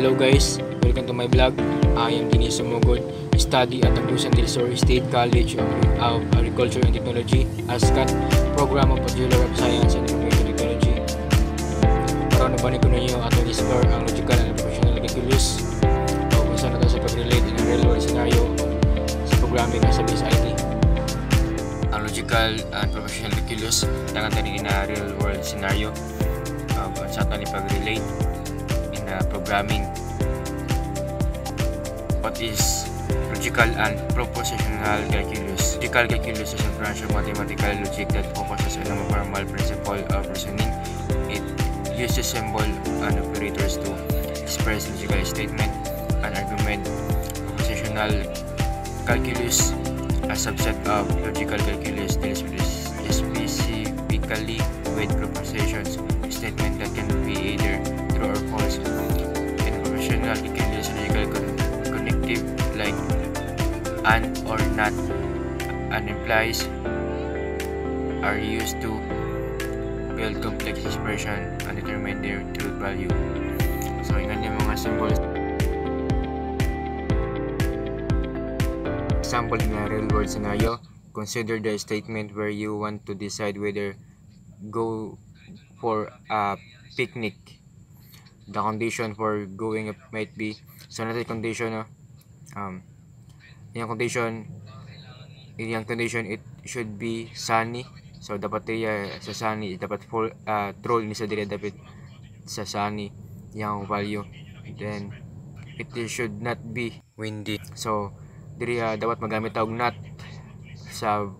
Hello guys, welcome to my vlog. I am Dennis Sumugod. Study at Agusan del Sur State College of Agriculture and Technology, ASCAT, Program of Bachelor of Science and Information Technology. Para nabalik ko ninyo atong explore ang logical and professional calculus o kung saan ito sa pag-relate in a real world scenario sa programming at sa base IT. Ang logical and professional calculus tangan tani in a real world scenario kung saan ito pag-relate in a programming. What is logical and propositional calculus? Logical calculus is a branch of mathematical logic that focuses on a formal principle of reasoning. It uses symbols and operators to express logical statement and argument. Propositional calculus, a subset of logical calculus, deals specifically with propositions, statement that can be either true or false. In propositional calculus, logical connective like and or not and implies are used to build complex expression and determine their truth value. So ingan yung mga symbols. Example in a real world scenario, consider the statement where you want to decide whether go for a picnic. The condition for going might be, so natin condition yung condition it should be sunny, so dapat sa sunny dapat full true ni sa dire dapat sa sunny yung value. Then it should not be windy, so dire dapat magamit og not sa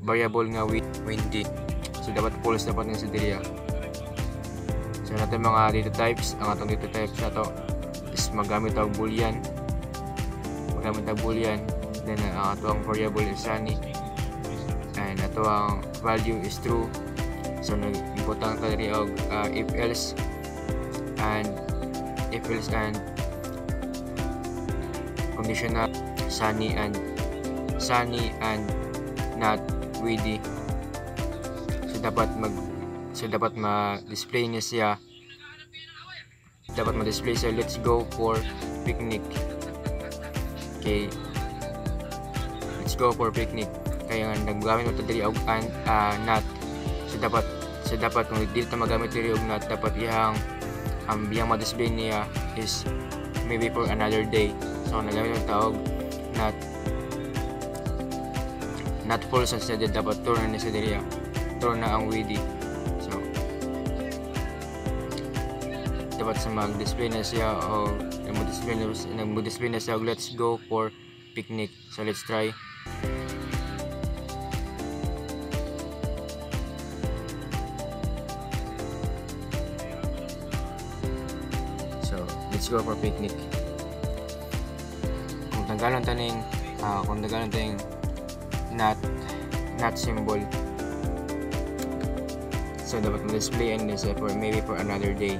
variable nga windy, so dapat false dapat sa dire. So natin mga data types, ang atong data types nato is magamit og boolean, then ang atong variable is sunny and atong value is true. So nag-imputang ta diri og if else and conditional sunny and not windy. So dapat ma-display niya siya. Dapat ma-display siya, let's go for picnic. Okay, let's go for picnic. Kaya nga naggamit mo ito diri og not. So dapat kung dili ta magamit diri og not, dapat iyang ma-display niya is maybe for another day. So nagamit mo ito og not false, instead dapat true na siya diri. True na ang windy. So dapat sa mag-display na siya o nag-display na siya og let's go for picnic. So let's try. So let's go for picnic. Kung tanggalon taning not symbol, so dapat ma-display and this for maybe for another day.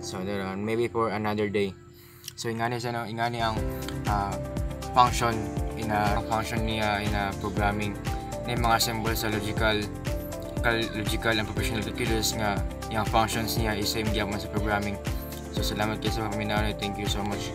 So there maybe for another day. So ingani ang function niya in a programming na mga symbols sa logical and professional calculus nga yung functions niya is same gyapon sa programming. So salamat kayo sa paminaw. Thank you so much.